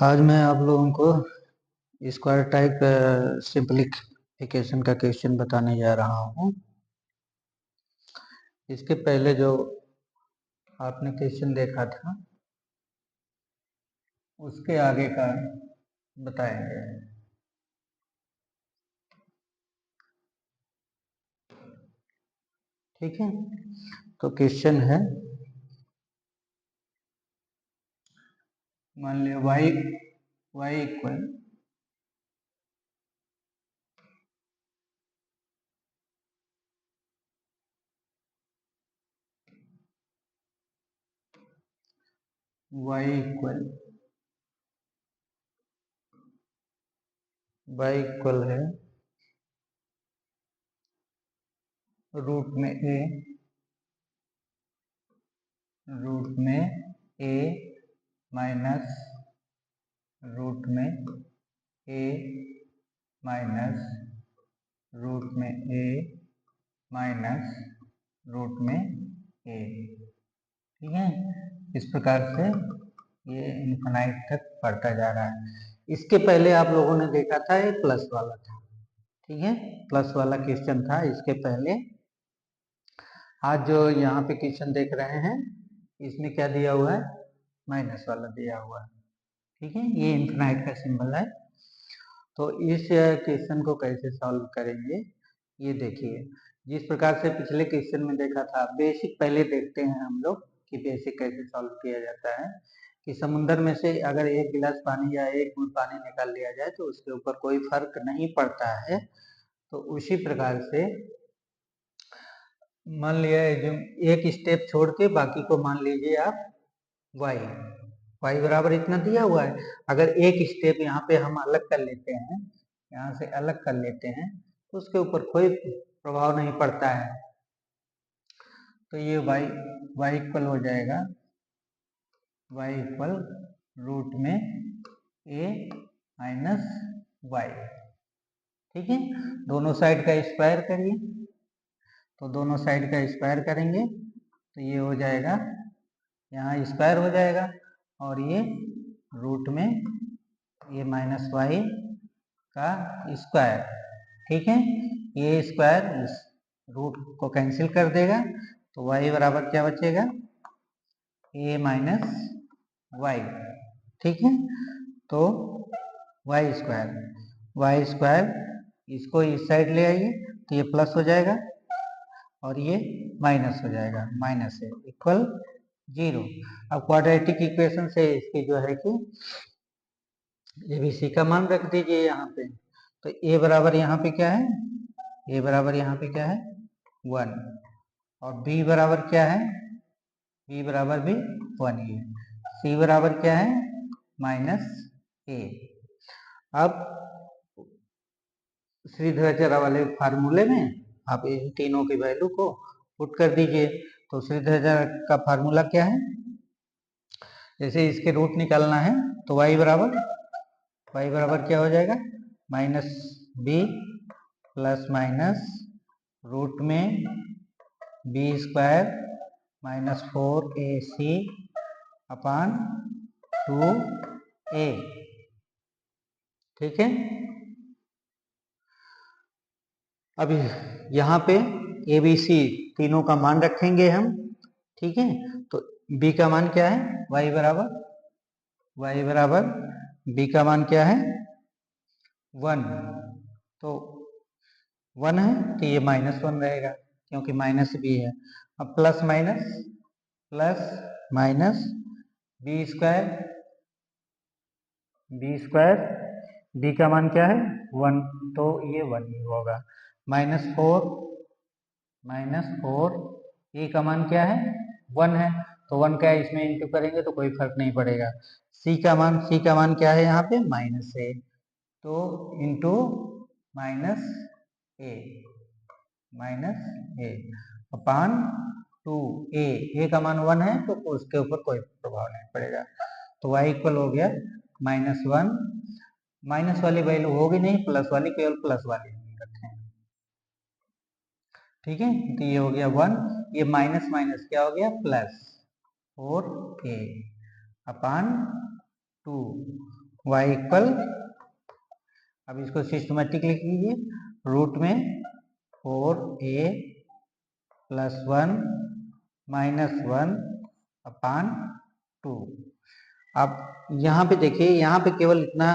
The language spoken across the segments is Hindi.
आज मैं आप लोगों को स्क्वायर टाइप सिंपलीफिकेशन का क्वेश्चन बताने जा रहा हूँ। इसके पहले जो आपने क्वेश्चन देखा था उसके आगे का बताएंगे। ठीक है, तो क्वेश्चन है, मान लिया y इक्वल है रूट में a माइनस रूट में a माइनस रूट में a माइनस रूट में a। ठीक है, इस प्रकार से ये इनफिनाइट तक बढ़ता जा रहा है। इसके पहले आप लोगों ने देखा था ये प्लस वाला था। ठीक है, प्लस वाला क्वेश्चन था इसके पहले। आज जो यहाँ पे क्वेश्चन देख रहे हैं इसमें क्या दिया हुआ है, माइनस वाला दिया हुआ है। ठीक है, ये इनफिनाइट का सिंबल है। तो इस क्वेश्चन को कैसे सॉल्व करेंगे ये देखिए। जिस प्रकार से पिछले क्वेश्चन में देखा था, बेसिक पहले देखते हैं हम लोग कि बेसिक कैसे सॉल्व किया जाता है। कि समुद्र में से अगर एक गिलास पानी या एक बूंद पानी निकाल लिया जाए तो उसके ऊपर कोई फर्क नहीं पड़ता है। तो उसी प्रकार से मान लिया एक स्टेप छोड़ के बाकी को मान लीजिए आप y बराबर इतना दिया हुआ है। अगर एक स्टेप यहाँ पे हम अलग कर लेते हैं, यहाँ से अलग कर लेते हैं तो उसके ऊपर कोई प्रभाव नहीं पड़ता है। तो ये y इक्वल हो जाएगा y इक्वल रूट में a माइनस y। ठीक है, दोनों साइड का स्क्वायर करिए। तो दोनों साइड का स्क्वायर करेंगे तो ये हो जाएगा, यहाँ स्क्वायर हो जाएगा और ये रूट में ये माइनस वाई का स्क्वायर। ठीक है, ये स्क्वायर इस रूट को कैंसिल कर देगा तो y बराबर क्या बचेगा, a माइनस वाई। ठीक है, तो वाई स्क्वायर इसको इस साइड ले आइए तो ये प्लस हो जाएगा और ये माइनस हो जाएगा, माइनस है इक्वल 0। अब क्वाड्रेटिक इक्वेशन से इसकी जो है कि एबीसी का मान रख दीजिए यहाँ पे। तो ए बराबर यहाँ पे क्या है, ए बराबर यहाँ पे क्या है 1 और बी बराबर क्या है, बी बराबर भी 1 ही है। सी बराबर क्या है माइनस ए। अब श्रीधराचार्य वाले फार्मूले में आप इन तीनों की वैल्यू को पुट कर दीजिए। तो श्रीधराचार्य का फार्मूला क्या है, जैसे इसके रूट निकालना है तो y बराबर क्या हो जाएगा, minus B plus minus root में B square minus 4ac upon 2a। ठीक है, अभी यहाँ पे ए बी सी तीनों का मान रखेंगे हम। ठीक है, तो b का मान क्या है, y बराबर b का मान क्या है 1। तो 1 है तो ये -1 रहेगा क्योंकि माइनस b है। अब plus minus B square b का मान क्या है 1 तो ये 1 ही होगा। -4 ए का मान क्या है 1 है तो 1 का इसमें इंटू करेंगे तो कोई फर्क नहीं पड़ेगा। सी का मान क्या है यहाँ पे माइनस है तो इंटू माइनस ए अपान 2a का मान 1 है तो उसके ऊपर कोई प्रभाव नहीं पड़ेगा। तो y इक्वल हो गया -1, माइनस वाली वैल्यू होगी नहीं, प्लस वाली केवल प्लस वाली रखें। ठीक है, तो ये हो गया 1, ये माइनस माइनस क्या हो गया प्लस 4a अपान 2 y इक्वल, अब इसको सिस्टमेटिक लिख लीजिए, रूट में 4a प्लस 1 माइनस 1 अपान 2। अब यहाँ पे देखिए, यहाँ पे केवल इतना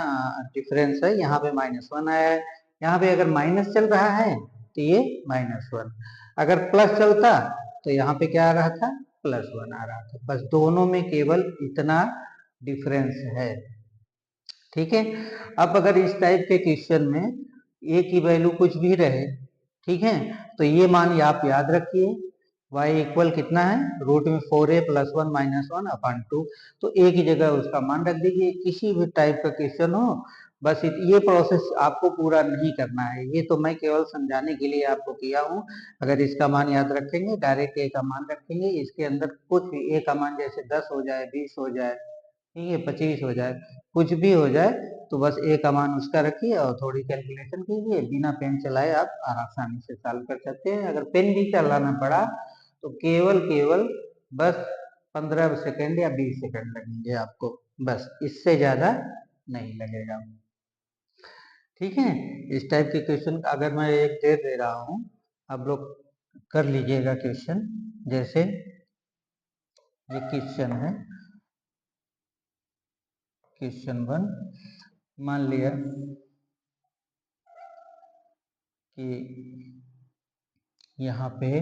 डिफरेंस है, यहाँ पे -1 आया है, यहाँ पे अगर माइनस चल रहा है तो ये -1, अगर प्लस चलता तो यहाँ पे क्या आ रहा था, +1 आ रहा था। बस दोनों में केवल इतना डिफरेंस है। ठीक है, अब अगर इस टाइप के क्वेश्चन में a की वैल्यू कुछ भी रहे, ठीक है, तो ये मान आप याद रखिए, y इक्वल कितना है, रूट में 4a प्लस 1 माइनस 1 अपान 2, तो a की जगह उसका मान रख दीजिए। किसी भी टाइप का क्वेश्चन हो, बस ये प्रोसेस आपको पूरा नहीं करना है, ये तो मैं केवल समझाने के लिए आपको किया हूँ। अगर इसका मान याद रखेंगे, डायरेक्ट a का मान रखेंगे, इसके अंदर कुछ भी a का मान जैसे 10 हो जाए, 20 हो जाए, ठीक है, 25 हो जाए, कुछ भी हो जाए, तो बस a का मान उसका रखिए और थोड़ी कैलकुलेशन कीजिए, बिना पेन चलाए आप आसानी से सॉल्व कर सकते हैं। अगर पेन भी चलाना पड़ा तो केवल बस 15 सेकंड या 20 सेकंड लगेंगे आपको, बस इससे ज्यादा नहीं लगेगा। ठीक है, इस टाइप के क्वेश्चन अगर मैं एक दे रहा हूँ, आप लोग कर लीजिएगा क्वेश्चन। जैसे ये क्वेश्चन है, क्वेश्चन 1, मान लिया कि यहाँ पे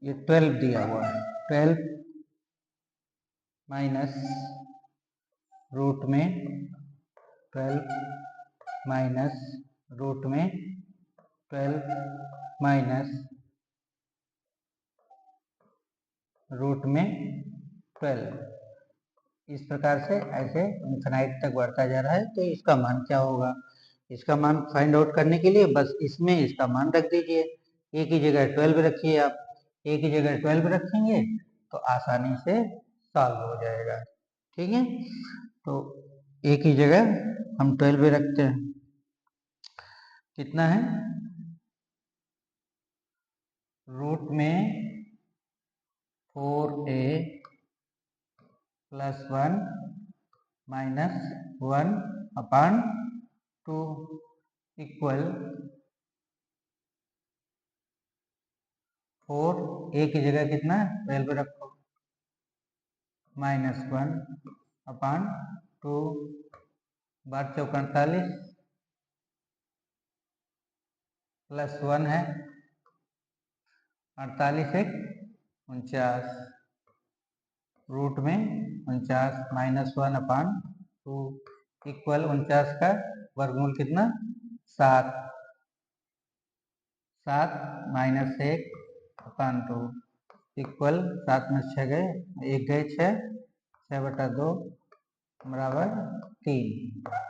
ये 12 दिया हुआ है, 12 माइनस रूट में 12 माइनस रूट में 12 माइनस रूट में 12, इस प्रकार से ऐसे इनफिनाइट तक बढ़ता जा रहा है। तो इसका मान क्या होगा, इसका मान फाइंड आउट करने के लिए बस इसमें इसका मान रख दीजिए। a की जगह 12 रखिए, आप a की जगह 12 रखेंगे तो आसानी से सॉल्व हो जाएगा। ठीक है, तो a की जगह हम 12 रखते हैं, कितना है, रूट में 4a plus 1 minus 1 upon 2 equal 4, a की जगह कितना 12 रखो, -1 अपान 2, 12 चौक 48 प्लस 1 है, 48 एक 49, रूट में 49 -1 अपान 2 इक्वल 49 का वर्गमूल कितना 7, 7 -1 अपान 2 इक्वल 7 में 6 गए, 1 गए 6, 6/2 बराबर 3।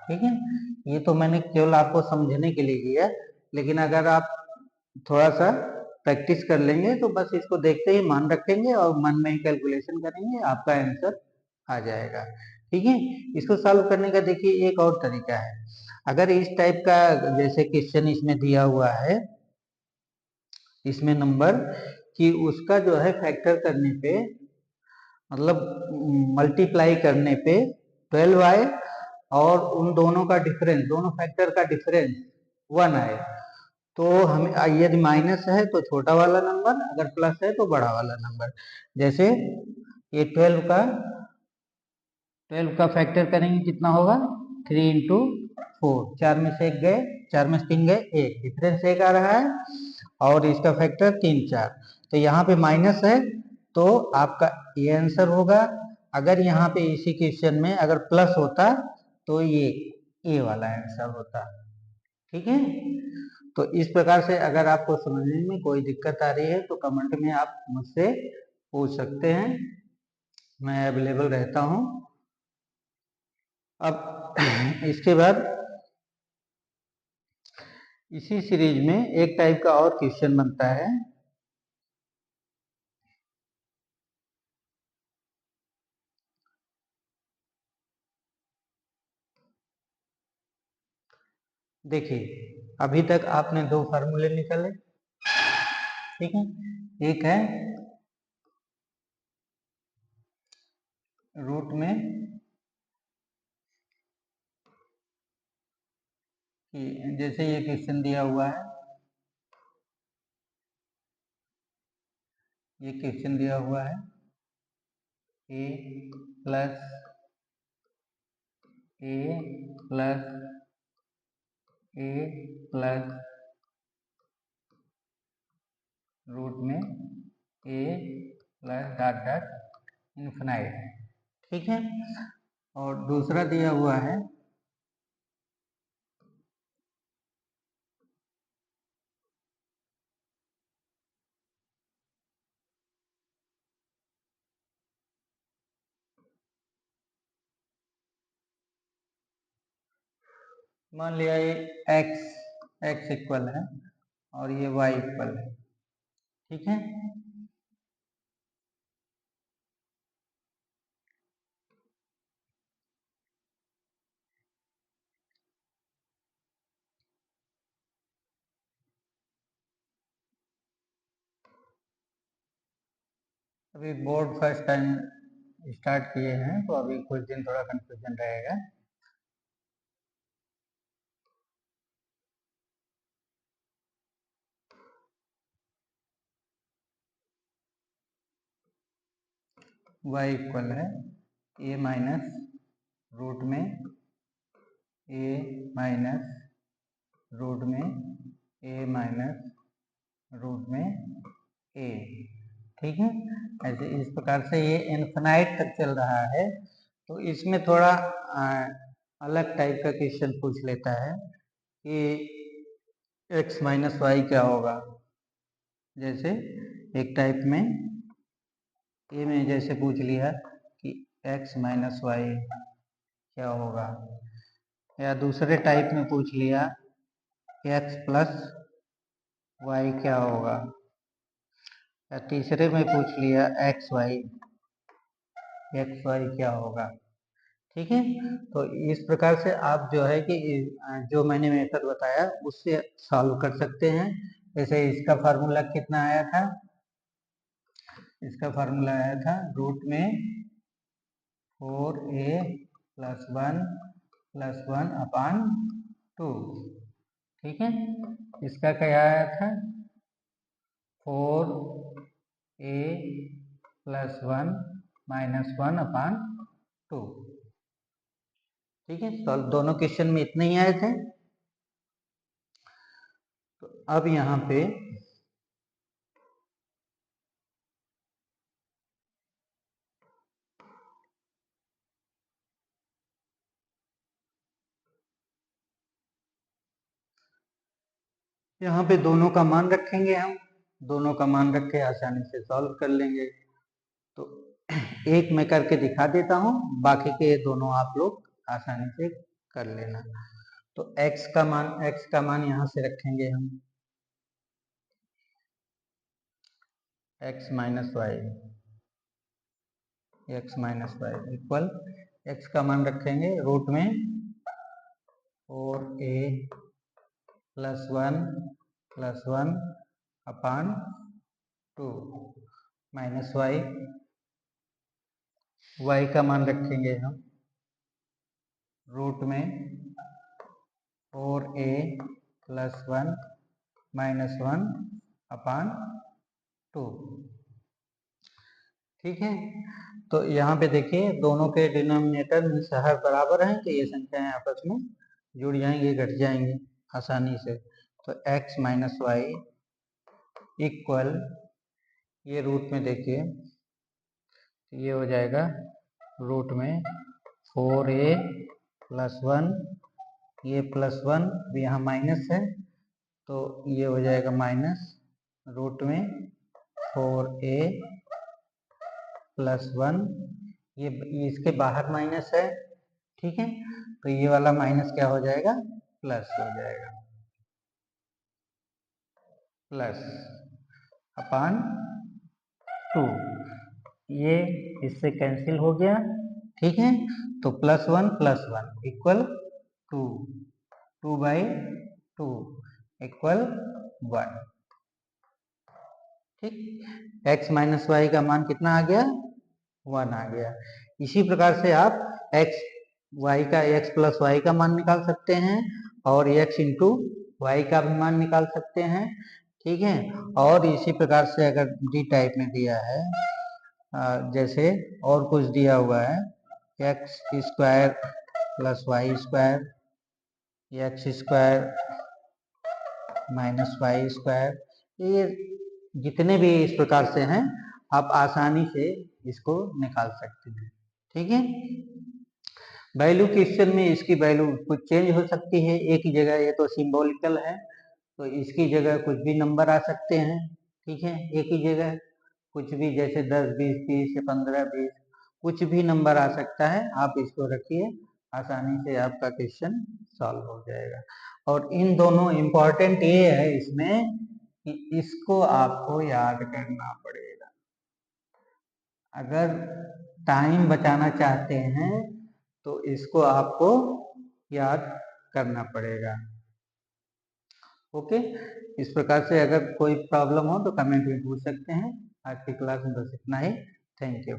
ठीक है, ये तो मैंने केवल आपको समझने के लिए किया, लेकिन अगर आप थोड़ा सा प्रैक्टिस कर लेंगे तो बस इसको देखते ही मान रखेंगे और मन में ही कैलकुलेशन करेंगे, आपका आंसर आ जाएगा। ठीक है, इसको सॉल्व करने का देखिए एक और तरीका है। अगर इस टाइप का जैसे क्वेश्चन इसमें दिया हुआ है, इसमें नंबर कि उसका जो है फैक्टर करने पे, मतलब मल्टीप्लाई करने पे 12 आए और उन दोनों का डिफरेंस, दोनों फैक्टर का डिफरेंस 1 आए, तो हमें यदि माइनस है तो छोटा वाला नंबर, अगर प्लस है तो बड़ा वाला नंबर। जैसे ये 12 का फैक्टर करेंगे कितना होगा, 3 इंटू 4, 4 में से 1 गए, 4 में से 3 गए, 1 डिफरेंस 1 आ रहा है, और इसका फैक्टर 3 4, तो यहाँ पे माइनस है तो आपका ये आंसर होगा। अगर यहाँ पे इसी क्वेश्चन में अगर प्लस होता तो ये ए वाला आंसर होता। ठीक है, तो इस प्रकार से अगर आपको समझने में कोई दिक्कत आ रही है तो कमेंट में आप मुझसे पूछ सकते हैं, मैं अवेलेबल रहता हूँ। अब इसके बाद इसी सीरीज में एक टाइप का और क्वेश्चन बनता है, देखिए अभी तक आपने 2 फार्मूले निकाले, ठीक है, एक है रूट में कि जैसे ये क्वेश्चन दिया हुआ है, ये क्वेश्चन दिया हुआ है ए प्लस ए प्लस ए प्लस रूट में ए प्लस डॉट डॉट इन्फिनाइट, ठीक है। और दूसरा दिया हुआ है मान लिया ये x इक्वल है और ये y इक्वल है, ठीक है। अभी बोर्ड फर्स्ट टाइम स्टार्ट किए हैं तो अभी कुछ दिन थोड़ा कंफ्यूजन रहेगा। y इक्वल है a माइनस रूट में a माइनस रूट में a माइनस रूट में a, ठीक है। ऐसे इस प्रकार से ये इनफिनाइट तक चल रहा है। तो इसमें थोड़ा अलग टाइप का क्वेश्चन पूछ लेता है कि x माइनस वाई क्या होगा। जैसे एक टाइप में ए में जैसे पूछ लिया कि x माइनस वाई क्या होगा, या दूसरे टाइप में पूछ लिया x प्लस वाई क्या होगा, या तीसरे में पूछ लिया एक्स वाई क्या होगा, ठीक है। तो इस प्रकार से आप जो है कि जो मैंने मेथड बताया उससे सॉल्व कर सकते हैं। जैसे इसका फार्मूला कितना आया था, इसका फार्मूला आया था रूट में 4a प्लस वन अपान 2, ठीक है। इसका क्या आया था 4a plus one minus one upon 2, ठीक है। तो दोनों क्वेश्चन में इतने ही आए थे। तो अब यहाँ पे दोनों का मान रखेंगे, हम दोनों का मान रख के आसानी से सॉल्व कर लेंगे। तो एक मैं करके दिखा देता हूँ, बाकी के दोनों आप लोग आसानी से कर लेना। तो x का मान यहाँ से रखेंगे हम x minus Y equal x का मान रखेंगे रूट में 4a plus one upon 2 minus y का मान रखेंगे हम रूट में 4a plus one minus one upon 2, ठीक है। तो यहाँ पे देखिए दोनों के डिनोमिनेटर में हर बराबर हैं, तो ये संख्याएं आपस में जुड़ जाएंगी, घट जाएंगी आसानी से। तो x माइनस वाई इक्वल, ये रूट में देखिए ये हो जाएगा रूट में 4a प्लस वन, ये प्लस वन यहाँ माइनस है तो ये हो जाएगा माइनस रूट में 4a प्लस वन, ये इसके बाहर माइनस है, ठीक है। तो ये वाला माइनस क्या हो जाएगा प्लस हो जाएगा, प्लस अपान 2, ये इससे कैंसिल हो गया, ठीक है। तो प्लस वन इक्वल 2, 2/2 इक्वल 1, ठीक। x माइनस वाई का मान कितना आ गया 1 आ गया। इसी प्रकार से आप x y का x प्लस वाई का मान निकाल सकते हैं और x इंटू वाई का भी मान निकाल सकते हैं, ठीक है। और इसी प्रकार से अगर डी टाइप में दिया है, जैसे और कुछ दिया हुआ है X square plus Y square, X square minus Y square, ये जितने भी इस प्रकार से हैं आप आसानी से इसको निकाल सकते हैं, ठीक है। वैल्यू क्वेश्चन में इसकी वैल्यू कुछ चेंज हो सकती है, एक ही जगह, ये तो सिंबॉलिकल है तो इसकी जगह कुछ भी नंबर आ सकते हैं, ठीक है। एक ही जगह कुछ भी, जैसे 10, 20, 30 या 15, 20 कुछ भी नंबर आ सकता है, आप इसको रखिए, आसानी से आपका क्वेश्चन सॉल्व हो जाएगा। और इन दोनों इम्पोर्टेंट ये है इसमें कि इसको आपको याद करना पड़ेगा। अगर टाइम बचाना चाहते हैं तो इसको आपको याद करना पड़ेगा, ओके। इस प्रकार से अगर कोई प्रॉब्लम हो तो कमेंट में पूछ सकते हैं। आज की क्लास में बस इतना ही। Thank you.